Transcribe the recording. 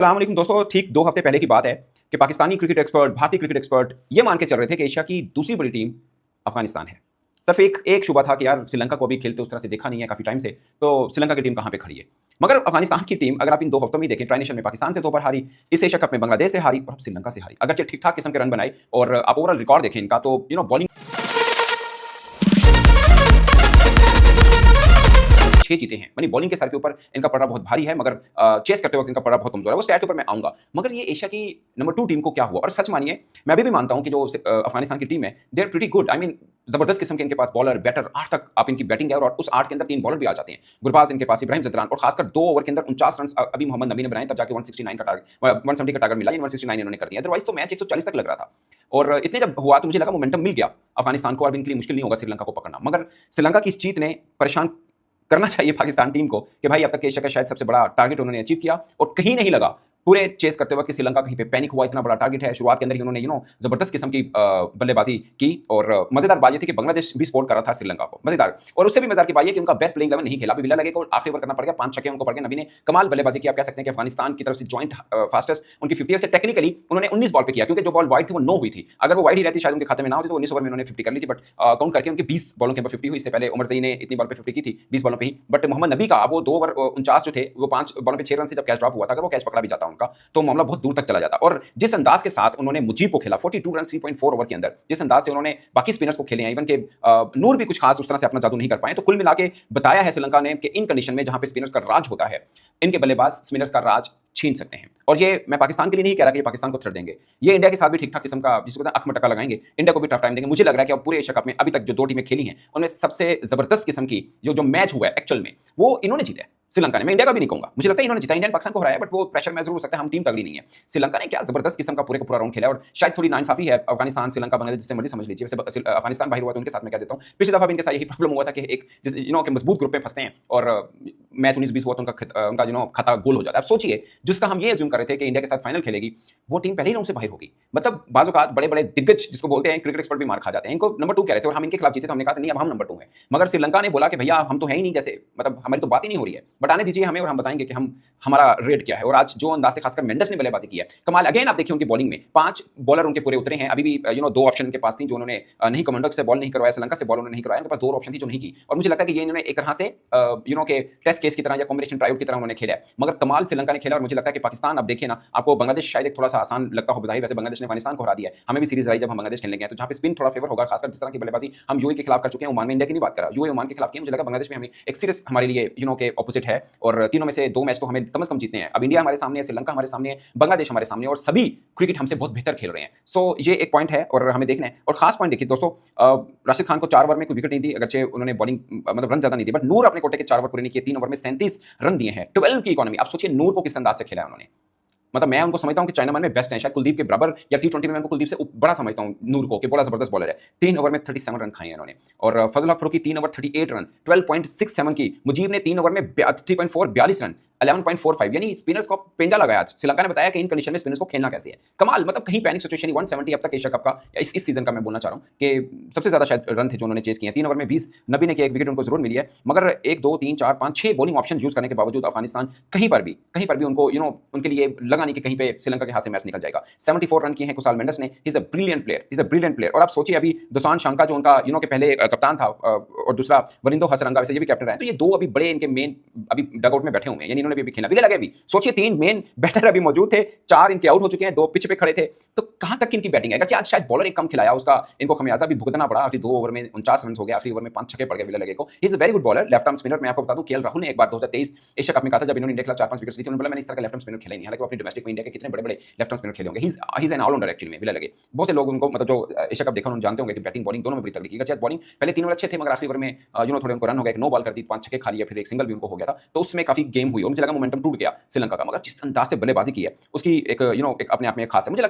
अस्सलाम वालेकुम दोस्तों, ठीक 2 हफ्ते पहले की बात है कि पाकिस्तानी क्रिकेट एक्सपर्ट, भारतीय क्रिकेट एक्सपर्ट ये मान के चल रहे थे कि एशिया की दूसरी बड़ी टीम अफगानिस्तान है। सिर्फ एक एक शुबा था कि यार श्रीलंका को अभी खेलते उस तरह से देखा नहीं है काफ़ी टाइम से, तो श्रीलंका की टीम कहाँ पे खड़ी है? मगर अफगानिस्तान की टीम अगर आप इन 2 हफ्तों में ही देखें, ट्राई नेशन में पाकिस्तान से 2 बार हारी, इस एशिया कप में बांग्लादेश से हारी और अब श्रीलंका से हारी। अगरचे ठीक-ठाक किस्म के रन बनाए और आप ओवरऑल रिकॉर्ड देखें इनका तो बॉलिंग 6 जीते हैं। यानी बॉलिंग के सर के ऊपर इनका पड़ना बहुत भारी है, मगर चेस करते वक्त इनका पड़ना बहुत कमजोर है। वो स्टैट के ऊपर मैं आऊंगा, मगर ये एशिया की नंबर 2 टीम को क्या हुआ? और सच मानिए, मैं अभी भी मानता हूं कि जो अफगानिस्तान की टीम है, they are pretty good. I mean जबरदस्त किस्म के इनके पास बॉलर, बैटर, 8 तक आप इनकी बैटिंग है और उस 8 के अंदर 3 बॉलर भी आ जाते हैं। गुरबाज इनके पास, इब्राहिम जदरान, और खासकर 2 ओवर के अंदर 49 रन अभी मोहम्मद नबी ने बनाए, तब जाके 169 का टारगेट 170 का टारगेट मिला, 169 इन्होंने कर दिया। अदरवाइज तो मैच 140 तक लग रहा था। और इतने जब हुआ तो मुझे लगा मोमेंटम मिल गया अफगानिस्तान को, अब इनके लिए मुश्किल नहीं होगा श्रीलंका को पकड़ना। मगर श्रीलंका की इस जीत ने परेशान करना चाहिए पाकिस्तान टीम को कि भाई अब तक एशिया का शायद सबसे बड़ा टारगेट उन्होंने अचीव किया और कहीं नहीं लगा पूरे चेस करते वक्त कि श्रीलंका कहीं पे पैनिक हुआ। इतना बड़ा टारगेट है, शुरुआत के अंदर ही उन्होंने जबरदस्त किस्म की बल्लेबाजी की। और मजेदार बात यह थी कि बांग्लादेश भी सपोर्ट कर रहा था श्रीलंका को, मजेदार। और उससे भी मजेदार की बात यह कि उनका बेस्ट प्लेइंग 11 नहीं खेला, विला लगे को आखिरी ओवर करना पड़ गया, 5 छक्के उनको पड़ गए। नबी ने कमाल बल्लेबाजी की। आप कह सकते हैं कि अफगानिस्तान की तरफ से जॉइंट फास्टेस्ट उनकी 50 से टेक्निकली उन्होंने 19 बॉल पे किया, क्योंकि जो बॉल वाइड थी वो 9 हुई थी। अगर वो वाइड ही रहती शायद उनके खाते में ना होती, तो 19 ओवर में उन्होंने 50 कर ली थी। बट काउंट करके उनके 20 बॉलों के ऊपर 50 हुई। इससे पहले उमर ज़ई ने इतनी बॉल पे 50 की थी, 20 बॉलों पे ही। बट मोहम्मद नबी का वो 2 ओवर 49 जो थे, वो 5 बॉलों पे 6 रन से जब कैच ड्रॉप हुआ था, अगर वो कैच पकड़ा भी जाता उनका तो मामला बहुत दूर तक चला जाता। और जिस अंदाज के साथ उन्होंने मुजीब को खेला 42 रन 3.4 ओवर के अंदर, जिस अंदाज से उन्होंने बाकी स्पिनर्स को खेले हैं, इवन के नूर भी कुछ खास उस तरह से अपना जादू नहीं कर पाए, तो कुल मिला के बताया है श्रीलंका ने कि इन कंडीशन में जहां पे स्पिनर्स का राज होता है, इनके बल्लेबाज स्पिनर्स का राज छीन सकते हैं। और ये मैं पाकिस्तान के लिए नहीं कह रहा कि ये पाकिस्तान को थ्रेट देंगे, ये इंडिया के साथ भी ठीक ठाक किस्म का जिसको कहते हैं अख में टक्का लगाएंगे, इंडिया को भी टफ टाइम देंगे। मुझे लग रहा है कि अब पूरे एशिया कप में अभी तक जो 2 टीमें खेली हैं उनमें सबसे जबरदस्त किस्म की जो मैच हुआ है एक्चुअल में, वो इन्होंने जीता है श्रीलंका ने। मैं इंडिया का भी नहीं कहूंगा, मुझे लगता है इन्होंने जीता। इंडिया ने पाकिस्तान को हराया, बट वो प्रेशर में जरूर हो सकता है, हम टीम तगड़ी नहीं है। श्रीलंका ने क्या जबरदस्त किस्म का पूरे का पूरा राउंड खेला और शायद थोड़ी नाइंसाफी है अफगानिस्तान, श्रीलंका, बांग्लादेश, जिससे मर्जी समझ लीजिए। वैसे अफगानिस्तान बाहर हुआ तो उनके साथ मैं कह देता हूं, पिछली दफा भी इनके साथ यही प्रॉब्लम हुआ था कि एक के मजबूत ग्रुप में फंसते हैं और मैच 19-20 हुआ तो उनका खाता गोल हो जाता है। अब सोचिए, जिसका हम ये अज्यूम कर रहे थे कि इंडिया के साथ फाइनल खेलेगी, वो टीम पहले ही राउंड से बाहर होगी। मतलब बाज़-औक़ात बड़े-बड़े दिग्गज जिसको बोलते हैं, क्रिकेट एक्सपर्ट भी मार खा जाते हैं। इनको नंबर 2 कह रहे थे और हम इनके खिलाफ जीते तो हमने कहा था नहीं, अब हम नंबर 2 हैं। मगर श्रीलंका ने बोला कि भैया हम तो है ही नहीं, जैसे मतलब हमारी तो बात ही नहीं हो रही है, बट आने दीजिए हमें और हम बताएंगे कि हम हमारा रेट क्या है। और आज जो अंदाज से खासकर मेंडस ने बल्लेबाजी की है, कमाल। अगेन आप देखिए उनकी बॉलिंग में 5 बॉलर उनके पूरे उतरे हैं। अभी भी 2 ऑप्शन उनके पास थी जो उन्होंने नहीं, कमांडो से बॉल नहीं करवाया, श्रीलंका से बॉल उन्होंने नहीं करवाया। उनके पास 2 ऑप्शन थी जो नहीं की। और मुझे लगता है कि ये इन्होंने एक तरह से के टेस्ट केस की तरह या कॉम्बिनेशन ट्राई आउट की तरह उन्होंने खेला है। मगर कमाल श्रीलंका ने खेला और मुझे लगता है कि पाकिस्तान, अब देखिए ना, आपको बांग्लादेश शायद एक थोड़ा सा आसान लगता हो बज़ाहिर, वैसे बांग्लादेश ने अफगानिस्तान को हरा दिया है। हमें भी सीरीज आई जब हम बांग्लादेश खेलने गए, तो जहां पे स्पिन थोड़ा फेवर होगा, खासकर जिस तरह की बल्लेबाजी हम यूएई के खिलाफ कर चुके हैं। ओमान में, इंडिया की नहीं बात कर रहा, यूएई ओमान के खिलाफ किया। मुझे लगा बांग्लादेश में हमें एक सीरीज हमारे लिए के ऑपोजिट है और तीनों में से 2 मैच तो हमें कम से कम जीतने हैं। अब इंडिया हमारे सामने है, श्रीलंका हमारे सामने है, बांग्लादेश हमारे सामने है और सभी क्रिकेट हमसे बहुत बेहतर खेल रहे हैं। सो ये एक पॉइंट है और हमें देखना है। और खास पॉइंट देखिए दोस्तों, राशिद खान को 4 ओवर में कोई विकेट नहीं दी, अगरचे उन्होंने बॉलिंग मतलब रन ज्यादा नहीं दिए, बट नूर अपने कोटे के 4 ओवर पूरे नहीं किए, 3 ओवर में 37 रन दिए हैं, 12 की इकोनॉमी। आप सोचिए नूर को किस अंदाज से खेला है उन्होंने। मतलब मैं उनको समझता हूं कि चाइना मैन में बेस्ट है, शायद कुलदीप के बराबर, या टी20 में मैं उनको कुलदीप से बड़ा समझता हूं नूर को, कि बड़ा जबरदस्त बॉलर है। 3 ओवर में 37 रन खाए हैं इन्होंने। और फजल हक फरूकी 3 ओवर 38 रन, 12.67 की। मुजीब ने 3 ओवर में 3.4 42 रन, 11.45। यानी स्पिनर्स को पेंजा लगाया आज। श्रीलंका ने बताया कि इन कंडीशन में स्पिनर्स को खेलना कैसे है। कमाल, मतलब कहीं पैनिक सिचुएशन। 170 अब तक एशिया कप का, इस सीजन का मैं बोलना चाह रहा हूं कि सबसे ज्यादा शायद रन थे जो उन्होंने चेस किए हैं। 3 ओवर में 20, नबी ने किया, 1 विकेट उनको जरूर मिली है। मगर 1 2 3 4 5 6 बॉलिंग ऑप्शन यूज करने के बावजूद अफगानिस्तान कहीं पर भी उनको उनके लिए लगा नहीं कि कहीं पे श्रीलंका के हाथ से मैच निकल जाएगा। 74 रन किए हैं कुसाल मेंडस ने। He is a brilliant player. और आप सोचिए, अभी दुसान शंका जो उनका के पहले कप्तान था और दूसरा वरिंदो हसरंगा, वैसे ये भी कैप्टन रहे, तो ये 2 अभी बड़े इनके मेन अभी डगआउट में बैठे हुए हैं, यानी इन्होंने भी खेला, विले लगे भी। सोचिए 3 मेन बैटर अभी मौजूद थे, 4 इनके आउट हो चुके हैं, 2 पिच पे खड़े थे, तो कहां तक इनकी बैटिंग है। अगर आज शायद बॉलर एक कम खिलाया, उसका इनको खमियाजा भी भुगतना पड़ा। आखिरी 2 ओवर में 49 रन हो गया, आखिरी ओवर में 5 छक्के पड़ गए विले लगे को। He is a very good bowler, left arm spinner. मैं आपको बता दूं, केएल राहुल ने एक बार 2023 एशिया कप में कहा था, जब इन्होंने इंडिया के खिलाफ 4-5 विकेट्स ली थी, उन्होंने बोला मैंने इस तरह का लेफ्ट आर्म स्पिनर खेला ही नहीं। हालांकि वो अपनी डोमेस्टिक में इंडिया के कितने बड़े-बड़े लेफ्ट आर्म स्पिनर खेले होंगे। He is an allrounder actually में, विले लगे। बहुत से लोग उनको मतलब जो एशिया कप देखा उन्होंने जानते होंगे कि बैटिंग बॉलिंग दोनों में बड़ी तगड़ी की। शायद बॉलिंग पहले 3 ओवर अच्छे थे, मगर आखिरी ओवर में थोड़े उनको रन हो गए, 9 बॉल कर दी, 5 छक्के खा लिए, फिर एक सिंगल भी उनको हो गया था, तो उसमें काफी गेम हुई और मुझे लगा मोमेंटम टूट गया श्रीलंका का। मगर जिस अंदाज से बल्लेबाजी की है उसकी एक एक अपने आप में खास है। मुझे